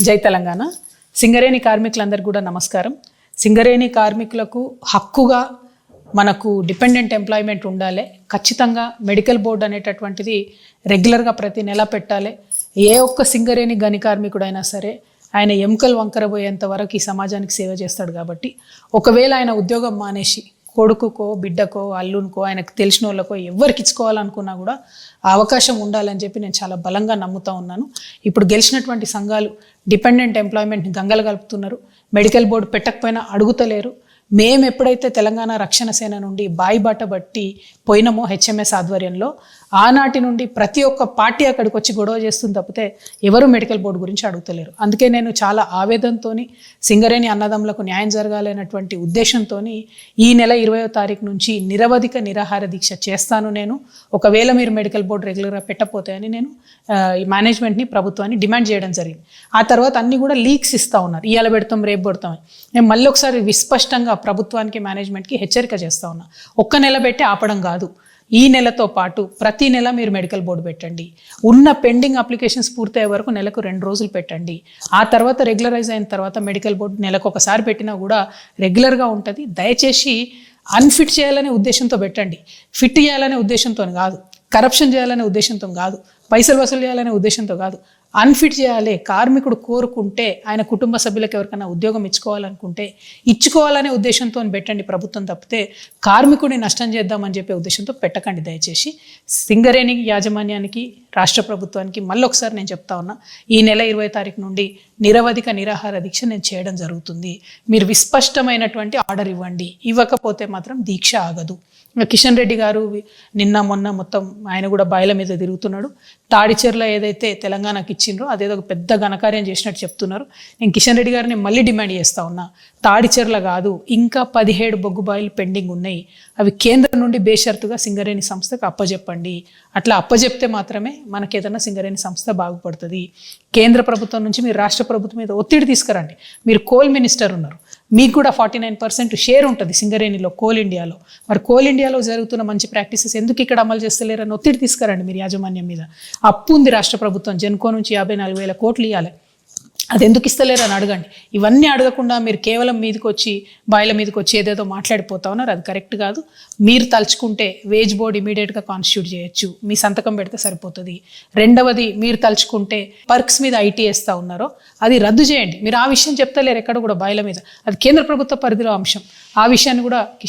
జై తెలంగాణ. సింగరేణి కార్మికులందరికీ కూడా నమస్కారం. సింగరేణి కార్మికులకు హక్కుగా మనకు డిపెండెంట్ ఎంప్లాయ్మెంట్ ఉండాలి. ఖచ్చితంగా మెడికల్ బోర్డు అనేటటువంటిది రెగ్యులర్గా ప్రతి నెల పెట్టాలి. ఏ ఒక్క సింగరేణి గని కార్మికుడైనా సరే ఆయన ఎముకలు వంకర పోయేంత వరకు ఈ సమాజానికి సేవ చేస్తాడు. కాబట్టి ఒకవేళ ఆయన ఉద్యోగం మానేసి కొడుకుకో బిడ్డకో అల్లునికో ఆయనకు తెలిసిన వాళ్ళకో ఎవరికి ఇచ్చుకోవాలనుకున్నా కూడా ఆ అవకాశం ఉండాలని చెప్పి నేను చాలా బలంగా నమ్ముతూ ఉన్నాను. ఇప్పుడు గెలిచినటువంటి సంఘాలు డిపెండెంట్ ఎంప్లాయ్మెంట్ని గంగలు కలుపుతున్నారు. మెడికల్ బోర్డు పెట్టకపోయినా అడుగుతలేరు. మేము ఎప్పుడైతే తెలంగాణ రక్షణ సేన నుండి బాయిబాట బట్టి పోయినామో హెచ్ఎంఎస్ ఆధ్వర్యంలో, ఆనాటి నుండి ప్రతి ఒక్క పార్టీ అక్కడికి వచ్చి గొడవ చేస్తుంది తప్పితే ఎవరు మెడికల్ బోర్డు గురించి అడుగుతలేరు. అందుకే నేను చాలా ఆవేదనతో సింగరేణి అన్నదమ్ములకు న్యాయం జరగాలనేటువంటి ఉద్దేశంతో ఈ నెల 20వ తారీఖు నుంచి నిరవధిక నిరాహార దీక్ష చేస్తాను. నేను ఒకవేళ మీరు మెడికల్ బోర్డు రెగ్యులర్గా పెట్టకపోతే అని నేను ఈ మేనేజ్మెంట్ని ప్రభుత్వాన్ని డిమాండ్ చేయడం జరిగింది. ఆ తర్వాత అన్నీ కూడా లీక్స్ ఇస్తూ ఉన్నారు. ఇవాళ పెడతాం రేపు పెడతామని. నేను మళ్ళీ ఒకసారి విస్పష్టంగా ప్రభుత్వానికి మేనేజ్మెంట్కి హెచ్చరిక చేస్తూ ఉన్నా. ఒక్క నెల పెట్టి ఆపడం కాదు, ఈ నెలతో పాటు ప్రతి నెల మీరు మెడికల్ బోర్డు పెట్టండి. ఉన్న పెండింగ్ అప్లికేషన్స్ పూర్తయ్యే వరకు నెలకు 2 రోజులు పెట్టండి. ఆ తర్వాత రెగ్యులరైజ్ అయిన తర్వాత మెడికల్ బోర్డు నెలకు ఒకసారి పెట్టినా కూడా రెగ్యులర్గా ఉంటుంది. దయచేసి అన్ఫిట్ చేయాలనే ఉద్దేశంతో పెట్టండి. ఫిట్ చేయాలనే ఉద్దేశంతో కాదు, కరప్షన్ చేయాలనే ఉద్దేశంతో కాదు, పైసలు వసూలు చేయాలనే ఉద్దేశంతో కాదు. అన్ఫిట్ చేయాలి. కార్మికుడు కోరుకుంటే, ఆయన కుటుంబ సభ్యులకు ఎవరికైనా ఉద్యోగం ఇచ్చుకోవాలనుకుంటే ఇచ్చుకోవాలనే ఉద్దేశంతో పెట్టండి ప్రభుత్వం, తప్పితే కార్మికుడిని నష్టం చేద్దామని చెప్పే ఉద్దేశంతో పెట్టకండి. దయచేసి సింగరేణి యాజమాన్యానికి, రాష్ట్ర ప్రభుత్వానికి మళ్ళొకసారి నేను చెప్తా ఉన్నా, ఈ నెల 20వ తారీఖు నుండి నిరవధిక నిరాహార దీక్ష నేను చేయడం జరుగుతుంది. మీరు విస్పష్టమైనటువంటి ఆర్డర్ ఇవ్వండి. ఇవ్వకపోతే మాత్రం దీక్ష ఆగదు. కిషన్ రెడ్డి గారు నిన్న మొన్న మొత్తం ఆయన కూడా బాయిల మీద తిరుగుతున్నాడు. తాడిచెర్ల ఏదైతే తెలంగాణకి ఇచ్చిండ్రో అదేదో పెద్ద ఘనకార్యం చేసినట్టు చెప్తున్నారు. నేను కిషన్ రెడ్డి గారిని మళ్ళీ డిమాండ్ చేస్తూ ఉన్నా, తాడిచెర్ల కాదు, ఇంకా 17 బొగ్గు బాయిలు పెండింగ్ ఉన్నాయి. అవి కేంద్రం నుండి బేషరతుగా సింగరేణి సంస్థకు అప్పజెప్పండి. అట్లా అప్పజెప్తే మాత్రమే మనకేదన్నా సింగరేణి సంస్థ బాగుపడుతుంది. కేంద్ర ప్రభుత్వం నుంచి మీరు రాష్ట్ర ప్రభుత్వం మీద ఒత్తిడి తీసుకురండి. మీరు కోల్ మినిస్టర్ ఉన్నారు, మీకు కూడా 49% షేర్ ఉంటుంది సింగరేణిలో, కోల్ ఇండియాలో. మరి కోల్ ఇండియాలో జరుగుతున్న మంచి ప్రాక్టీసెస్ ఎందుకు ఇక్కడ అమలు చేస్తలేరని ఒత్తిడి తీసుకురండి మీరు యాజమాన్యం మీద. అప్పు ఉంది రాష్ట్ర ప్రభుత్వం, జెన్కో నుంచి 54,000 కోట్లు ఇవ్వాలి, అది ఎందుకు ఇస్తలేరు అని అడగండి. ఇవన్నీ అడగకుండా మీరు కేవలం మీదకి వచ్చి బాయిల మీదకి వచ్చి ఏదేదో మాట్లాడిపోతా ఉన్నారు. అది కరెక్ట్ కాదు. మీరు తలుచుకుంటే వేజ్ బోర్డు ఇమీడియట్గా కాన్స్టిట్యూట్ చేయొచ్చు, మీ సంతకం పెడితే సరిపోతుంది. రెండవది, మీరు తలుచుకుంటే పర్క్స్ మీద ఐటీ వేస్తూ ఉన్నారో అది రద్దు చేయండి. మీరు ఆ విషయం చెప్తలేరు ఎక్కడ కూడా బాయిల మీద. అది కేంద్ర ప్రభుత్వ పరిధిలో అంశం. ఆ విషయాన్ని కూడా కిషన్